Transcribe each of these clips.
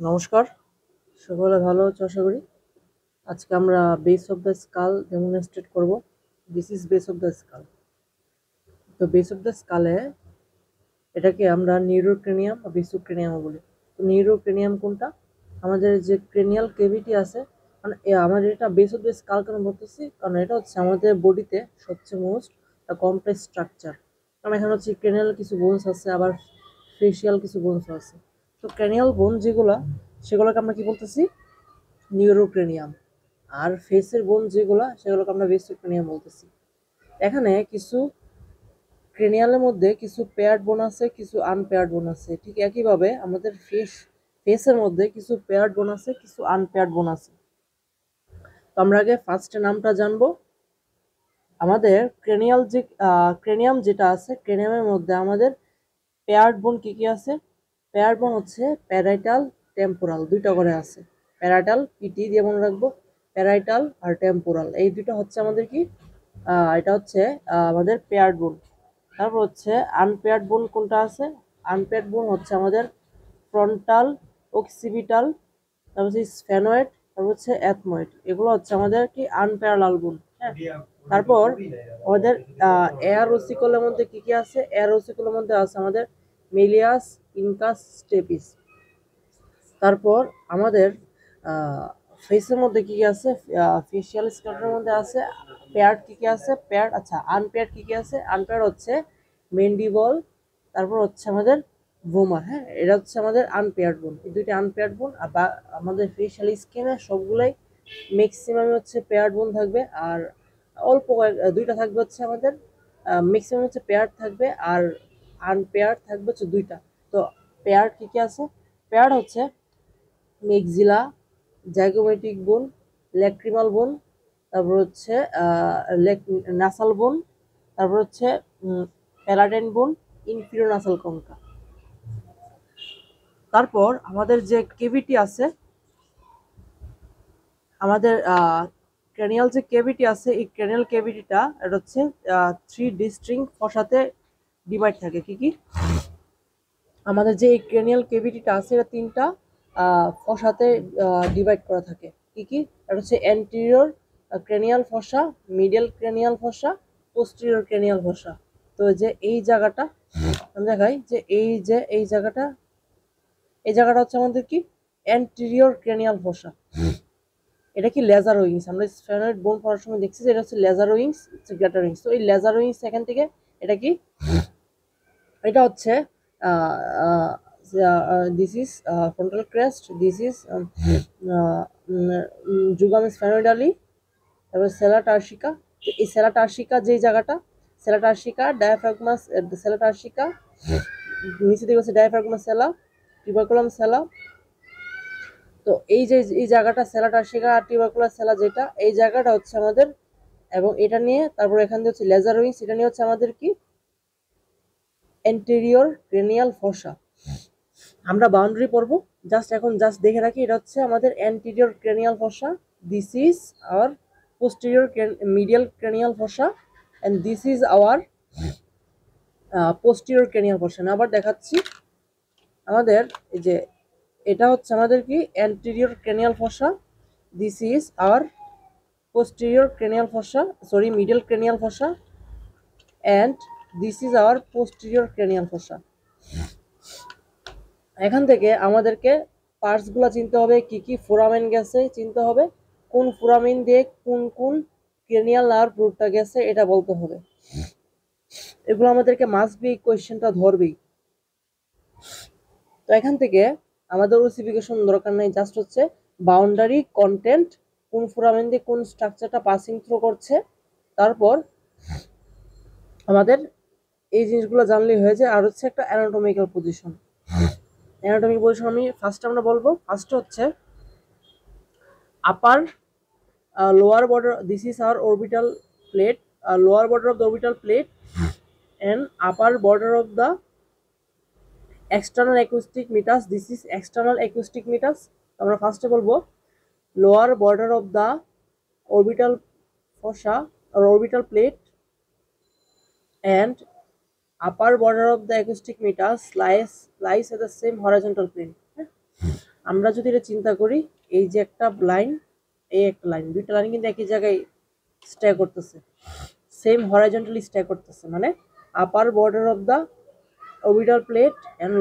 নমস্কার, সকলে ভালো আছো আশা করি। আজকে আমরা base of the skull demonstrate করব। This is base of the skull. তো বেস অফ দ্য স্কালে এটাকে আমরা নিউরোক্রেনিয়াম বা বেসোক্রেনিয়ামও বলি। তো নিউরোক্রেনিয়াম কোনটা? আমাদের যে ক্রেনিয়াল কেভিটি আছে, মানে আমাদের এটা বেস অফ দ্য স্কাল কেন বলতেছি, কারণ এটা হচ্ছে আমাদের বডিতে সবচেয়ে মোস্ট কমপ্লেক্স স্ট্রাকচার। কারণ এখানে হচ্ছে ক্রেনিয়াল কিছু বোনস আছে, আবার ফেসিয়াল কিছু বোনস আছে। তো ক্রেনিয়াল বোন যেগুলা, সেগুলোকে আমরা কি বলতেছি? নিউরোক্রেনিয়াম। আর ফেসের বোন যেগুলা, সেগুলোকে আমরা বেসোক্রেনিয়াম বলতেছি। এখানে কিছু ক্রেনিয়ালের মধ্যে কিছু পেয়ার্ড বোন আছে, কিছু আনপেয়ার্ড বোন আছে। ঠিক একইভাবে আমাদের ফেসের মধ্যে কিছু পেয়ার্ড বোন আছে, কিছু আনপেয়ার্ড বোন আছে। তো আমরা আগে ফার্স্টে নামটা জানবো। আমাদের ক্রেনিয়াম যেটা আছে, ক্রেনিয়ামের মধ্যে আমাদের পেয়ার্ড বোন কি কি আছে? পেয়ার্ড বোন হচ্ছে প্যারাইটাল, টেম্পোরাল, দুইটা করে আছে। প্যারাইটাল পিটি দিয়ে মনে রাখবো, প্যারাইটাল আর টেম্পোরাল, এই দুইটা হচ্ছে আমাদের কি, এটা হচ্ছে আমাদের পেয়ার্ড বোন। তারপর হচ্ছে আনপেয়ার্ড বোন কোনটা আছে? আনপেয়ার্ড বোন হচ্ছে আমাদের ফ্রন্টাল, অক্সিপিটাল, তারপর হচ্ছে স্ফেনয়েড, তারপর হচ্ছে অ্যাথময়েড। এগুলো হচ্ছে আমাদের কি আনপ্যারালাল বোন। হ্যাঁ, তারপর আমাদের এয়ার ওসিকলের মধ্যে কি কি আছে? এয়ার ওসিকলের মধ্যে আছে আমাদের মেলিয়াস, ইনকাস, স্টেপিস। তারপর আমাদের ফেসের মধ্যে কি কি আছে? ফেসিয়াল স্কাল্পের মধ্যে আছে পেয়ার্ড কি কি আছে? পেয়ার্ড, আচ্ছা আনপেয়ার্ড কি কি আছে? আনপেয়ার্ড হচ্ছে মেন্ডিবল, তারপর হচ্ছে আমাদের ভোমার। হ্যাঁ, এটা হচ্ছে আমাদের আনপেয়ার্ড বোন। এই দুইটা আনপেয়ার্ড বোন। বা আমাদের ফেসিয়াল স্কিনে সবগুলাই ম্যাক্সিমাম হচ্ছে পেয়ার্ড বোন থাকবে, আর অল্প দুইটা থাকবে হচ্ছে আমাদের, ম্যাক্সিমাম হচ্ছে পেয়ার্ড থাকবে, আর আনপেয়ার্ড থাকবে হচ্ছে দুইটা। তো পেয়ার্ড কি কি আছে? পেয়ার্ড হচ্ছে মেক্সিলা, জাইগোমেটিক বোন, ল্যাক্রিমাল বোন, তারপর হচ্ছে নাসাল বোন, তারপর হচ্ছে প্যালাটাইন বোন, ইনফিরিয়র নাসাল কঙ্কা। তারপর আমাদের যে কেভিটি আছে, আমাদের ক্রেনিয়াল যে কেভিটি আছে, এই ক্রেনিয়াল কেভিটিটা এটা হচ্ছে 3 ডিস্টিংক্ট ফসাতে ডিভাইড থাকে। কি কি? আমাদের যে এই ক্রেনিয়াল কেভিটিটা আছে, এটা 3টা ফসাতে ডিভাইড করা থাকে। কি কি? এটা হচ্ছে anterior cranial fossa, middle cranial fossa, posterior cranial fossa. তো যে এই জায়গাটা আমি দেখাই, যে এই জায়গাটা হচ্ছে আমাদের কি অ্যান্টেরিয়র ক্রেনিয়াল ফসা। এটা কি লেজার উইংস? আমরা স্ফেনয়েড বোন পড়ার সময় দেখছি যে এটা হচ্ছে লেজার উইংস, গ্রেটার উইংস। তো এই লেজার উইংস এখান থেকে, এটা কি, এটা হচ্ছে this is frontal crest, this is jugum sphenoidale, তারপর সেলা টার্সিকা। এই সেলা টার্সিকা যেই জায়গাটা, সেলা টার্সিকা, ডায়াফ্রাগমাস, সেলা টার্সিকা, নিচে দিকে হচ্ছে ডায়াফ্রাগমাস সেলা, টিউবারকুলাম সেলা। তো এই যে এই জায়গাটা সেলা টার্সিকা আর টিউবারকুলার সেলা, যেটা এই জায়গাটা হচ্ছে আমাদের, এবং এটা নিয়ে তারপর এখান দিয়ে হচ্ছে লেজার উইংস, এটা নিয়ে হচ্ছে আমাদের কি অ্যান্টেরিয়র ক্রেনিয়াল ফসা। আমরা বাউন্ডারি পড়বো, জাস্ট দেখে রাখি, এটা হচ্ছে আমাদের anterior cranial fossa, this is our posterior medial cranial fossa, and this is our posterior cranial fossa. আবার দেখাচ্ছি, আমাদের এই যে এটা হচ্ছে আমাদের কি anterior cranial fossa, this is our posterior cranial fossa, sorry, middle cranial fossa, and this is our posterior cranial fossa. এখান থেকে আমাদেরকে পার্টসগুলো চিনতে হবে। কি কি ফোরামেন গেছে চিনতে হবে, কোন ফোরামেন দিয়ে কোন কোন ক্রেনিয়াল নার্ভ রুটটা গেছে এটা বলতে হবে। এগুলো আমাদেরকে মাস্ট বি, কোয়েশ্চেনটা ধরবেই। তো এখান থেকে আমাদের ওসিফিকেশন দরকার নেই, জাস্ট হচ্ছে বাউন্ডারি কন্টেন্ট, কোন ফোরামেন দিয়ে কোন স্ট্রাকচারটা পাসিং থ্রু করছে, তারপর আমাদের এই জিনিসগুলো জানলেই হয়ে যায়। আর হচ্ছে একটা অ্যানাটমিক্যাল পজিশন। অ্যানাটমিক পজিশন আমি আমরা বলবো। ফার্স্ট হচ্ছে upper, lower border, this is our orbital plate, lower border of the orbital plate and upper border of the external acoustic meatus, this is external acoustic meatus. আমরা ফার্স্টে বলবো lower border of the orbital fossa or orbital plate and upper border of the acoustic meatus lies at the same horizontal plane. আমরা যদি এটা চিন্তা করি, এই যে একটা লাইন, এই একটা লাইন, দুইটা লাইন কিন্তু একই জায়গায় স্টে করতেছে, সেম হরাইজন্টালি স্টে করতেছে, মানে আপার border of the orbital plate and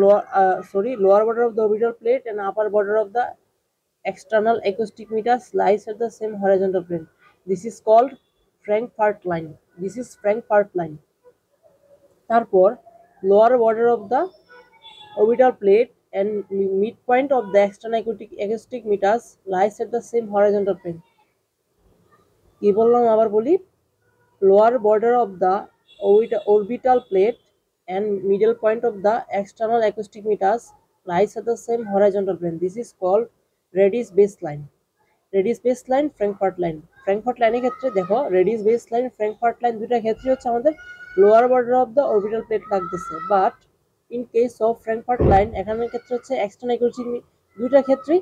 lower border of the orbital plate and upper border of the external acoustic meters lies at the same horizontal plane. This is called Frankfurt line. This is Frankfurt line. তারপর lower border of the orbital plate and midpoint of the external acoustic meters lies at the same horizontal plane. কি বললাম আবার বলি, lower border of the orbital plate and middle point of the external acoustic meters lies at the same horizontal plane. This is called radius baseline. Radius base line, Frankfurt line. Frankfurt লাইনের ক্ষেত্রে দেখো, radius base line, Frankfurt line দুইটার ক্ষেত্রে হচ্ছে আমাদের lower border of the orbital plate লাগতেছে, but in case of Frankfurt line এখানের ক্ষেত্রে হচ্ছে এক্সটার্নাল অ্যাকোস্টিক, দুইটার ক্ষেত্রেই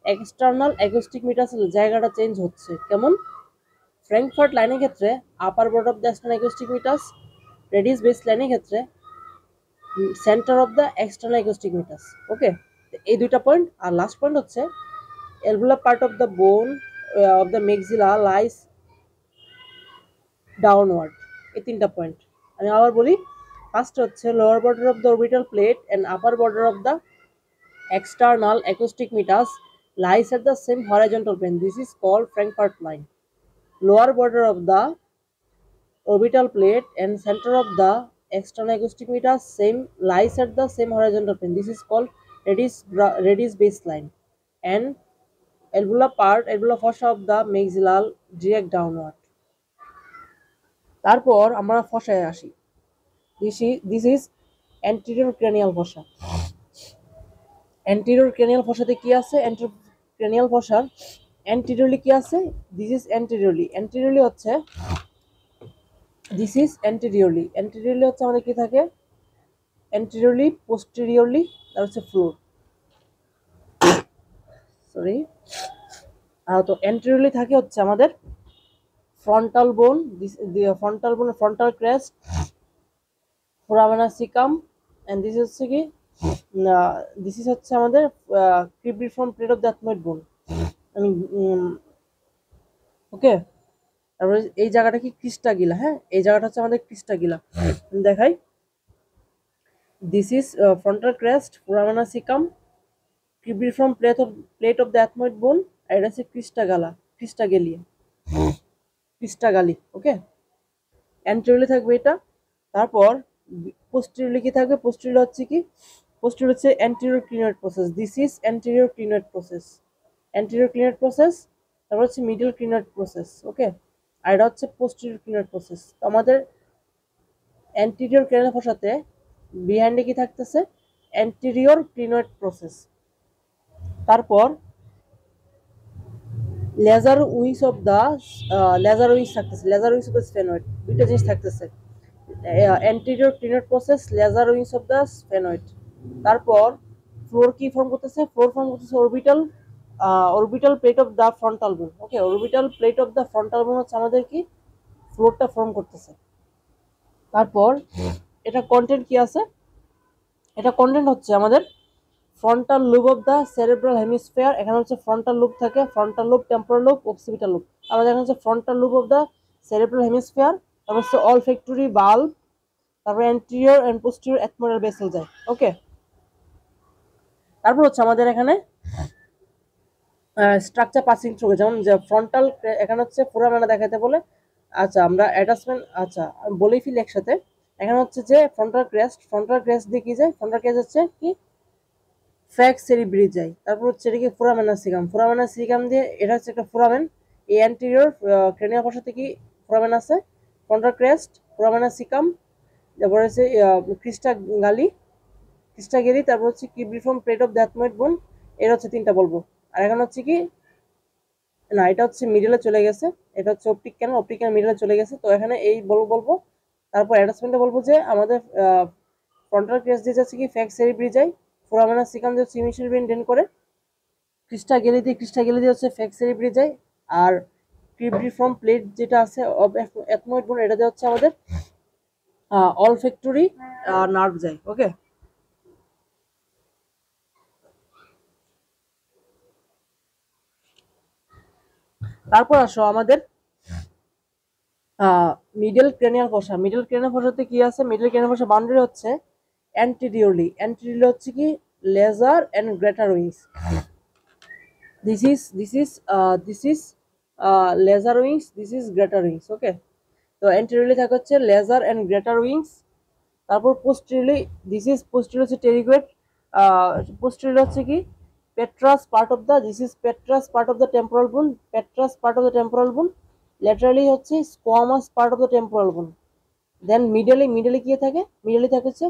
এক্সটার্নাল অ্যাকোস্টিক মিটার জায়গাটা চেঞ্জ হচ্ছে। কেমন? ফ্র্যাঙ্কফার্ট লাইনের ক্ষেত্রে upper border of the external acoustic meatus, radius base লাইনের ক্ষেত্রে centre of the external acoustic meatus. ওকে, এই দুইটা পয়েন্ট। আর লাস্ট পয়েন্ট হচ্ছে alveolar part of the bone of the maxilla lies downward. এই তিনটা পয়েন্ট আমি আবার বলি। ফার্স্ট হচ্ছে lower border of the orbital plate and upper border of the external acoustic meters lies at the same horizontal plane. This is called Frankfurt line. Lower border of the orbital plate and center of the external acoustic meters same lies at the same horizontal plane. This is called radius baseline. And alveolar fossa of the maxillal direct downward. তারপর আমরা ফসায় আসি। This is anterior cranial fossa. anterior cranial ফসাতে কি আছে? anterior cranial ফসার anteriorly কি আছে? This is anteriorly হচ্ছে, this is anteriorly হচ্ছে আমাদের কি থাকে? anteriorly, posteriorly, তার হচ্ছে ফ্লোর, সরি। তো anteriorly থাকে হচ্ছে আমাদের frontal bone, frontal crest, foramen caecum, and this হচ্ছে কি, দিস ইজ হচ্ছে আমাদের cribriform plate of the ethmoid bone. Okay, তারপরে এই জায়গাটা কি? ক্রিস্টাগিলা। হ্যাঁ, এই জায়গাটা হচ্ছে আমাদের ক্রিস্টাগিলা। দেখাই, this is frontal crest, foramen caecum, cribriform plate of the ethmoid bone, আর এটা হচ্ছে ক্রিস্টাগালি। ওকে, অ্যান্টেরিয়রলি থাকবে এটা। তারপর পোস্টেরিয়রলি কি থাকবে? পোস্টেরিয়র হচ্ছে কি? পোস্টেরিয়র হচ্ছে anterior clinoid process. This is anterior clinoid process. তারপর হচ্ছে মিডল ক্লিনয়েড প্রসেস। ওকে, আর এটা হচ্ছে পোস্টেরিয়র ক্লিনয়েড প্রসেস। তো আমাদের অ্যান্টেরিয়র ক্লিনয়েড ফসাতে বিহাইন্ডে কি থাকতেছে? Anterior clinoid process. তারপর লেজার উইংস অফ দ্য থাকতেছে, lesser wings of the sphenoid, দুইটা জিনিস থাকতেছে, anterior clinoid process, lesser wings of the sphenoid. তারপর ফ্লোর কি ফর্ম করতেছে? Orbital plate of the frontal bone. Okay, orbital plate of the frontal bone হচ্ছে আমাদের কি? ফ্লোরটা ফর্ম করতেছে। তারপর এটা কন্টেন্ট কি আছে? এটা কন্টেন্ট হচ্ছে আমাদের frontal lobe of the cerebral hemisphere. এখানে হচ্ছে ফ্রন্টাল লুব থাকে, frontal lube, temporal lube, occipital lube. আমাদের এখানে হচ্ছে frontal lobe of the cerebral hemisphere. তারপর হচ্ছে অলফ্যাক্টরি বাল্ব, তারপর অ্যান্টেরিয়র এন্ড পোস্টেরিয়র অ্যাথমোরাল বেসেল যায়। ওকে, তারপর হচ্ছে আমাদের এখানে স্ট্রাকচার পাসিং থ্রু, যেমন যে ফ্রন্টাল, এখানে হচ্ছে ফোরামেনা দেখাতে বলে। আচ্ছা, আমরা অ্যাটাচমেন্ট, আচ্ছা আমি বলেই ফেলি একসাথে। এখানে হচ্ছে যে ফ্রন্টাল ক্রেস্ট দিয়ে কি যায়? ফ্রন্টাল ক্রেস্ট হচ্ছে কি? ফ্যাক্স সেরিব্রি যায়। তারপর হচ্ছে এটা কি? ফোরামেনা সিকাম দিয়ে, এটা হচ্ছে একটা ফোরামেন। এই অ্যান্টেরিয়র ক্রেনিয়াল ফসাতে কি ফোরামেন আছে? ফ্রন্টাল ক্রেস্ট, ফোরামেনা সিকাম, তারপর হচ্ছে ক্রিস্টাগেলি, তারপর হচ্ছে কিব্রিফর্ম প্লেট অফ দ্য অ্যাথময়েড বোন। এর হচ্ছে তিনটা বলবো। আর এখন হচ্ছে কি, না এটা হচ্ছে মিডলে চলে গেছে, এটা হচ্ছে অপটিক ক্যানাল মিডলে চলে গেছে। তো এখানে এই বলবো। তারপর অ্যাটাচমেন্টে বলবো যে আমাদের ফ্রন্টাল ক্রেস্ট দিয়ে যাচ্ছে কি? ফ্যাক্স সেরিব্রি যায়, ফোরামেনা সিকাম দিয়ে সিমিশিয়াল বেন ডেন করে, ক্রিস্টাগেলি দিয়ে হচ্ছে ফ্যাক্স সেরিব্রি যায়, আর কিব্রিফর্ম প্লেট যেটা আছে অফ অ্যাথময়েড বোন, এটা দিয়ে হচ্ছে আমাদের অলফ্যাক্টরি নার্ভ যায়। ওকে, তারপর আসো আমাদের middle cranial fossa. Middle cranial ফসাতে কি আছে? মিডল ক্রেনিয়াল ফসা বাউন্ডারি হচ্ছে অ্যান্টিরিয়রলি হচ্ছে কি lesser and greater wings. This is lesser wings, this is greater wings. Okay, তো অ্যান্টিরিয়রলি থাকে হচ্ছে লেজার এন্ড গ্রেটার উইংস। তারপর পোস্টেরিয়রলি দিস ইজ পোস্টেরিয়র হচ্ছে টেরিগুয়েট। পোস্টেরিয়র হচ্ছে কি petrous part of the, this is petrous part of the temporal bone, petrous part of the temporal bone. Laterally হচ্ছে squamous part of the temporal bone. Then মিডলে কি থাকে? মিডলে থাকে হচ্ছে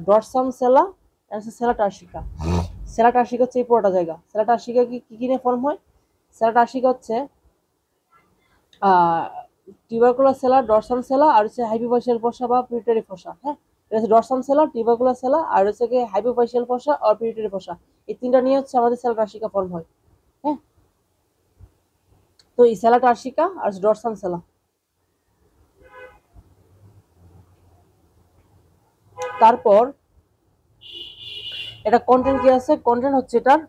dorsum sellae and সেলা টার্সিকা। সেলা টার্সিকা হচ্ছে এই পুরোটা জায়গা। সেলা টার্সিকা কি কি নিয়ে ফর্ম হয়? সেলা টার্সিকা হচ্ছে টিউবারকুলার সেলা, ডরসাম সেলা আর হচ্ছে হাইপোফাইশিয়াল ফসা বা পিউটারি ফসা। হ্যাঁ, এটা হচ্ছে ডরসাম সেলা, টিউবারকুলার সেলা আর হচ্ছে কি হাইপোফাইশিয়াল ফসা আর পিউটারি ফসা। এই তিনটা নিয়ে হচ্ছে আমাদের সেলা টার্সিকা ফর্ম হয়। হ্যাঁ, তো এই সেলা টার্সিকা আর ডরসাম সেলা। তারপর এটা কন্টেন্ট কি আছে? কন্টেন্ট হচ্ছে এটার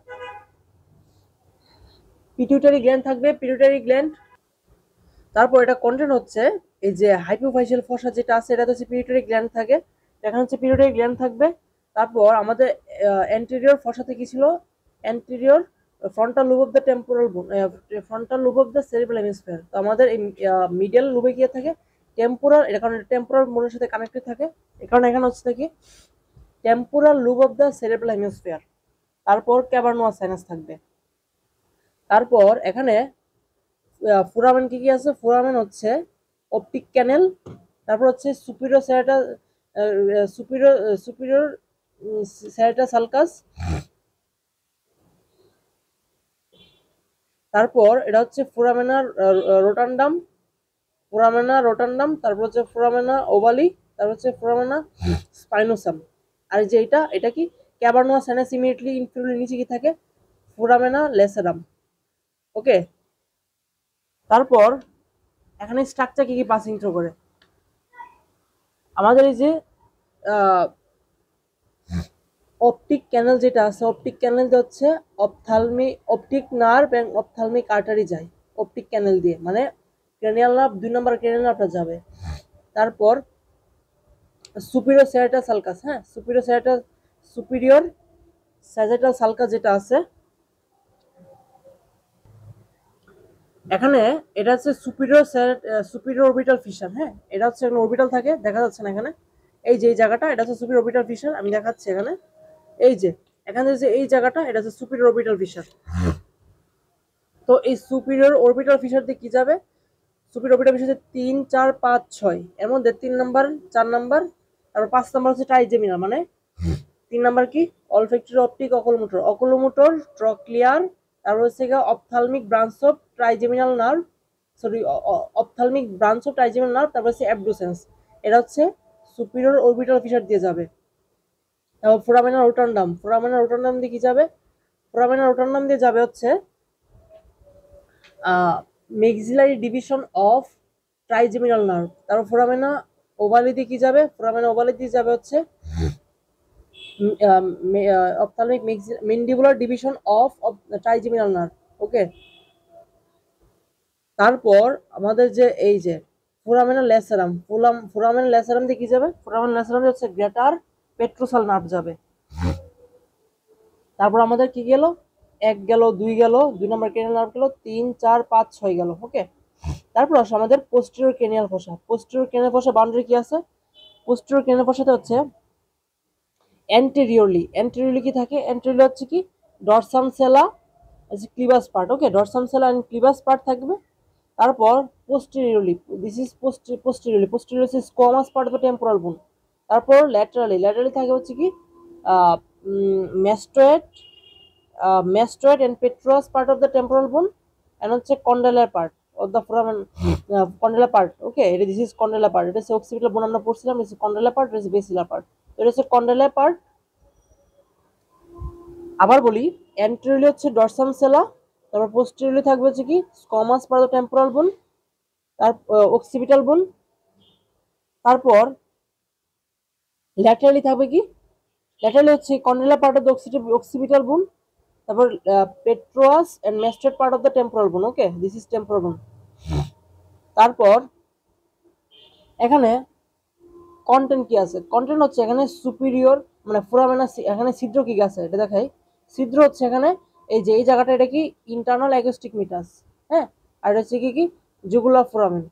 পিটিউটারি গ্ল্যান্ড থাকবে, পিটিউটারি গ্ল্যান্ড। তারপর এটা কন্টেন্ট হচ্ছে এই যে হাইপোফাইশিয়াল ফসা যেটা আছে এটা হচ্ছে পিটিউটারি গ্ল্যান্ড থাকে, এখানে হচ্ছে পিটিউটারি গ্ল্যান্ড থাকবে। তারপর আমাদের অ্যান্টেরিয়র ফসাতে কি ছিল? Anterior frontal lobe of the temporal bone, frontal lobe of the cerebral hemisphere. তো আমাদের এই মিডিয়াল লুবে গিয়ে থাকে টেম্পোরাল, এটা কারণে টেম্পোরাল বোনের সাথে কানেক্টেড থাকে, এ কারণে এখানে হচ্ছে কি temporal lube of the cerebral hemisphere. তারপর ক্যাভার্নোয়াস সাইনাস থাকবে। তারপর এখানে ফোরামেন কি কি আছে? ফোরামেন হচ্ছে অপটিক ক্যানেল, তারপর হচ্ছে সুপিরিয়র সেরাটা, সুপিরিয়র সেরাটা সালকাস। তারপর এটা হচ্ছে ফোরামেনা রোটান্ডাম, ফোরামেনা রোটান্ডাম। তারপর হচ্ছে ফোরামেনা ওভালি, তারপর হচ্ছে ফোরামেনা স্পাইনোসাম। আর যে এটা কি ক্যাভার্নোয়া সাইনাস ইমিডিয়েটলি ইনফিরিয়র নিচে কি থাকে? ফোরামেনা লেসারাম। ওকে, তারপর এখানে স্ট্রাকচার কি কি পাসিং থ্রু করে? আমাদের এই যে অপটিক ক্যানেল যেটা আছে, অপটিক ক্যানেল হচ্ছে অপটিক নার্ভ এবং অপথ্যালমিক আর্টারি যায় অপটিক ক্যানেল দিয়ে, মানে ক্রেনিয়াল নার্ভ 2 নম্বর ক্রেনিয়াল নার্ভটা যাবে। তারপর সুপিরিয়র স্যাজিটাল সালকাস, হ্যাঁ সুপিরিয়র স্যাজিটাল সালকাস যেটা আছে এখানে, এটা হচ্ছে সুপিরিয়র অরবিটাল ফিশার। হ্যাঁ, এটা হচ্ছে একটা অরবিটাল থাকে, দেখা যাচ্ছে না এখানে, এই যে এই জায়গাটা এটা হচ্ছে সুপিরিয়র অরবিটাল ফিশার, আমি দেখাচ্ছি এখানে। এই যে এখানে যে এই জায়গাটা এটা হচ্ছে সুপিরিয়র অরবিটাল ফিশার। তো এই সুপিরিয়র অরবিটাল ফিশার দিয়ে কি যাবে? সুপিরিয়র অরবিটাল ফিশার 3, 4, 5, 6 এর মধ্যে 3 নাম্বার, 4 নাম্বার, তারপর 5 নাম্বার হচ্ছে ট্রাইজেমিনাল, মানে 3 নাম্বার কি অলফ্যাক্টরি অপটিক অকুলোমোটর ট্রক্লিয়ার, তারপর হচ্ছে ophthalmic branch of trigeminal nerve, sorry ophthalmic branch of trigeminal nerve, তারপর হচ্ছে অ্যাবডুসেন্স। এটা হচ্ছে সুপিরিয়র অরবিটাল ফিশার দিয়ে যাবে। তারপর ফোরামেনা রোটান্ডাম দিয়ে কি যাবে? ফোরামেনা রোটান্ডাম দিয়ে যাবে হচ্ছে মেক্সিলারি ডিভিশন অফ ট্রাইজেমিনাল নার্ভ। তারপর ফোরামেনা ওভালি দিয়ে কি যাবে? ফোরামেনা ওভালি দিয়ে যাবে হচ্ছে ophthalmic mandibular division of trigeminal nerve. Okay, তারপর আমাদের যে এই যে ফোরামেনা ল্যাসারাম দিয়ে কি যাবে? ফোরামেনা ল্যাসারাম দিয়ে হচ্ছে গ্রেটার পেট্রোসাল নার্ভ যাবে। তারপর আমাদের কি গেল? 1 গেল, 2 গেল, 2 নম্বর ক্রেনিয়াল নার্ভ গেল, 3, 4, 5, 6 গেল। ওকে, তারপর আসে আমাদের posterior cranial fossa. Posterior cranial fossa boundary কি আছে? পোস্টেরিয়র ক্রেনিয়াল ফসাতে হচ্ছে অ্যান্টেরিয়রলি কি থাকে? অ্যান্টেরিয়রলি হচ্ছে কি ডরসাম সেলা, আছে clivus part. Okay, dorsum sellae and clivus part থাকবে। তারপর পোস্টেরিয়রলি, দিস ইজ পোস্টেরিয়রলি হচ্ছে squamous part of the temporal bone. তারপর ল্যাটারালি থাকে হচ্ছে কি mastoid and petrous part of the temporal bone, and হচ্ছে condylar part of the foramen, condylar part. Okay, এটা this is condylar part, এটা হচ্ছে occipital bone আমরা পড়ছিলাম, this is condylar part, this is basilar part. এটা হচ্ছে condylar part. আবার বলি, অ্যান্টেরিয়রলি হচ্ছে ডরসাম সেলা, তারপর পোস্টেরিয়রলি থাকবে হচ্ছে কি squamous part of the temporal বোন, তার অক্সিপিটাল বোন। তারপর ল্যাটারালি থাকবে কি? ল্যাটারালি হচ্ছে condylar part of the occipital bone, তারপর petrous and mastoid part of the temporal bone. Okay, this is temporal bone. তারপর এখানে কন্টেন্ট কি আছে? কন্টেন্ট হচ্ছে এখানে সুপিরিয়র মানে ফোরামেনা, এখানে ছিদ্র কি আছে এটা দেখাই। ছিদ্র হচ্ছে এখানে এই যে এই জায়গাটা, এটা কি ইন্টারনাল অ্যাকোস্টিক মিটাস, হ্যাঁ। আর এটা হচ্ছে কি জুগুলার ফোরামেন,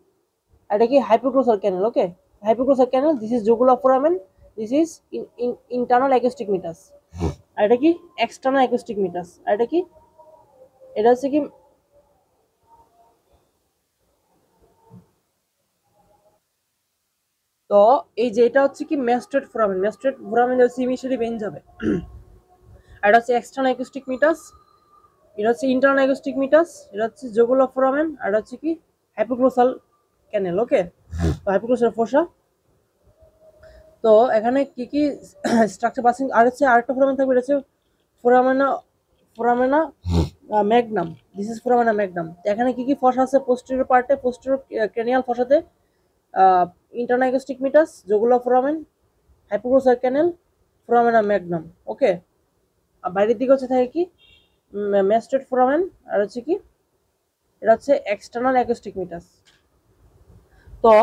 এটা কি hypoglossal canal. Okay, hypoglossal canal, this is jugular foramen, this is internal acoustic meatus. আর এটা কি এক্সটার্নাল অ্যাকোস্টিক মিটাস। আর এটা কি, এটা হচ্ছে কি তো এই যে এটা হচ্ছে কি মেস্টেড ফোরামেন। মেস্টেড ফোরামেন হচ্ছে ইমিশিয়ালি বেঞ্চ যাবে। আর এটা হচ্ছে এক্সটার্নাল অ্যাকোস্টিক মিটাস, এটা হচ্ছে ইন্টারনাল অ্যাকোস্টিক মিটাস, এটা হচ্ছে জুগুলার ফোরামেন, আর এটা হচ্ছে কি হাইপোগ্লোসাল ক্যানেল। Okay, hypoglossal ফোসা। তো এখানে কি কি স্ট্রাকচার পাসিং, আর হচ্ছে আরেকটা ফোরামেন থাকবে, এটা হচ্ছে foramina, foramina magnum, this is foramina magnum. এখানে কি কি ফসা আছে? পোস্টেরিয়র পার্টে, পোস্টেরিয়র ক্রেনিয়াল ফসাতে internal acoustic meatus, jugular foramen, hypoglossal canal, foramina magnum. Okay, আর বাইরের দিকে হচ্ছে থাকে কি মেস্টেড ফোরামেন, আর হচ্ছে কি এটা হচ্ছে এক্সটার্নাল অ্যাকোস্টিক মিটাস। তো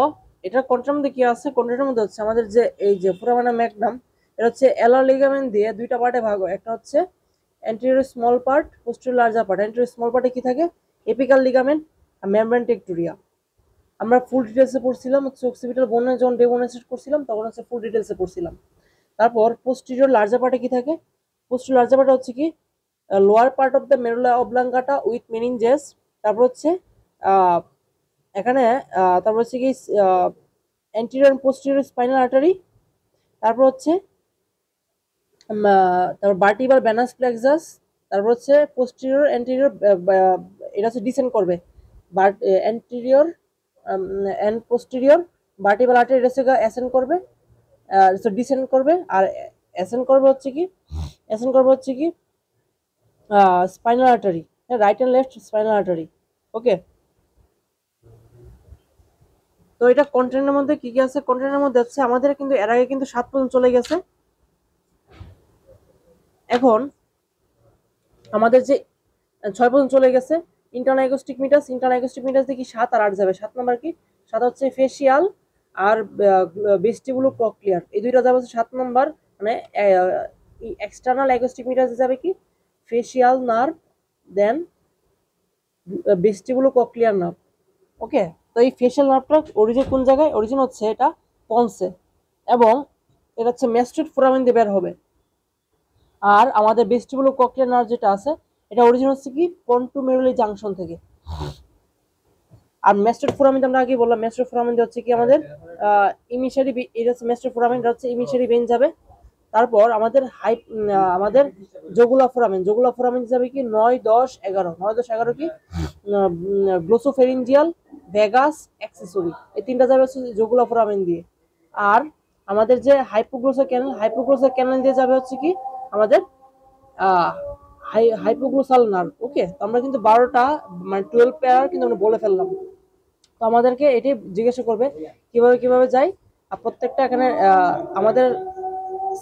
এটার কন্ট্রার মধ্যে কি আছে? কন্ট্রারের মধ্যে হচ্ছে আমাদের যে এই যে ফোরামেনা ম্যাগনাম, এটা হচ্ছে এলার লিগামেন্ট দিয়ে দুইটা পার্টে ভাগ হয়। একটা হচ্ছে anterior small part, posterior larger part. Anterior small পার্টে কি থাকে? এপিক্যাল লিগামেন্ট আর মেমব্রেন টেক্টোরিয়া। আমরা ফুল ডিটেলসে পড়ছিলাম হচ্ছে অক্সিপিটাল বোনে যখন ডেমনস্ট্রেট করছিলাম, তখন হচ্ছে ফুল ডিটেলসে পড়ছিলাম। তারপর পোস্টেরিয়র লার্জার পার্টে কি থাকে? পোস্টেরিয়র লার্জার পার্টে হচ্ছে কি lower part of the medulla oblongata with meninges. তারপর হচ্ছে এখানে তারপর হচ্ছে কি অ্যান্টেরিয়র পোস্টেরিয়র স্পাইনাল আর্টারি। তারপর হচ্ছে তারপর ভার্টিব্রাল ভেনাস প্লেক্সাস। তারপর হচ্ছে পোস্টেরিয়র অ্যান্টেরিয়র, এটা হচ্ছে ডিসেন্ড করবে but anterior and posterior vertebral artery, এটা হচ্ছে অ্যাসেন্ড করবে, ডিসেন্ড করবে। আর অ্যাসেন্ড করবে হচ্ছে কি, অ্যাসেন্ড করবে হচ্ছে কি spinal artery, right and left spinal artery. Okay, তো এটা কন্টেন্টের মধ্যে কি কি আছে? কন্টেন্টের মধ্যে হচ্ছে আমাদের কিন্তু এর আগে কিন্তু 7 পর্যন্ত চলে গেছে। এখন আমাদের যে 6 পর্যন্ত চলে গেছে। ইন্টারনাল অ্যাকোস্টিক মিটাস, ইন্টারনাল অ্যাকোস্টিক মিটাস দেখি 7 আর 8 যাবে। 7 নাম্বার কি? 7 হচ্ছে ফেসিয়াল আর ভেস্টিবুলো কক্লিয়ার, এই দুইটা যাবে 7 নাম্বার। মানে এক্সটার্নাল অ্যাকোস্টিক মিটাস যাবে কি ফেসিয়াল নার্ভ, দেন ভেস্টিবুলো কক্লিয়ার নার্ভ। ওকে, তো এই ফেশিয়াল নার্ভটা অরিজিন কোন জায়গায়? অরিজিন হচ্ছে এটা পন্সে, এবং এটা হচ্ছে মেস্টেড ফোরামেন দিয়ে বের হবে। আর আমাদের ভেস্টিবুলো কক্লিয়ার নার্ভ যেটা আছে, এটা অরিজিন হচ্ছে কি পন্টোমেরুলি জাংশন থেকে। আর মেস্টেড ফোরামেন আমরা আগে বললাম, মেস্টেড ফোরামেন হচ্ছে কি আমাদের ইমিশারি, এটা হচ্ছে মেস্টেড ফোরামেন, হচ্ছে ইমিশারি বেন যাবে। তারপর আমাদের আমাদের জগুলা ফোরামেন, জগুলা ফোরামেন যাবে কি 9, 10, 11। 9, 10, 11 কি গ্লোসোফেরিঞ্জিয়াল, ভেগাস, অ্যাক্সেসরি, এই তিনটা যাবে হচ্ছে জগুলা ফোরামেন দিয়ে। আর আমাদের যে হাইপোগ্লোসাল ক্যানেল, হাইপোগ্লোসাল ক্যানেল দিয়ে যাবে হচ্ছে কি আমাদের হাইপোগ্লোসাল নার্ভ। ওকে, তো আমরা কিন্তু 12টা মানে 12 পেয়ার কিন্তু আমরা বলে ফেললাম। তো আমাদেরকে এটি জিজ্ঞাসা করবে কিভাবে কিভাবে যাই। আর প্রত্যেকটা এখানে আমাদের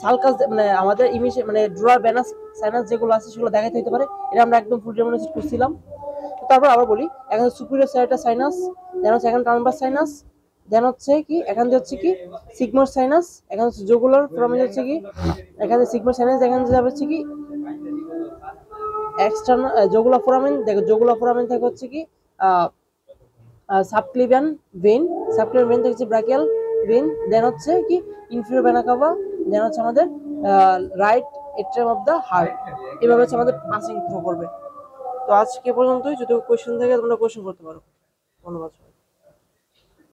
সালকাস মানে আমাদের ইমিশন মানে ড্রোয়ার ভেনাস সাইনাস যেগুলো আছে সেগুলো দেখাতে হতে পারে। এটা আমরা একদম ফুল ডেমনস্ট্রেট করছিলাম। তো তারপর আবার বলি, এখানে সুপিরিয়র সাইনাস সাইনাস, দেন হচ্ছে এখানে ট্রান্সভার্স সাইনাস, দেন হচ্ছে কি এখান দিয়ে হচ্ছে কি সিগমোর সাইনাস, এখানে হচ্ছে জুগুলার ফোরামেন হচ্ছে কি এখানে সিগমোর সাইনাস, এখানে যাবে হচ্ছে কি এক্সটার্নাল জগুলা ফোরামেন। দেখো জগুলা ফোরামেন থেকে হচ্ছে কি সাবক্লিভিয়ান ভেইন, সাবক্লিভিয়ান ভেইন থেকে হচ্ছে ব্রাকিয়াল ভেইন, দেন হচ্ছে কি ইনফিরিয়র ভেনা কাভা, দেন হচ্ছে আমাদের right atrium of the heart. এভাবে হচ্ছে আমাদের পাসিং থ্রু করবে। তো আজকে পর্যন্তই, যদি কোয়েশ্চেন থাকে তোমরা কোয়েশ্চেন করতে পারো। ধন্যবাদ।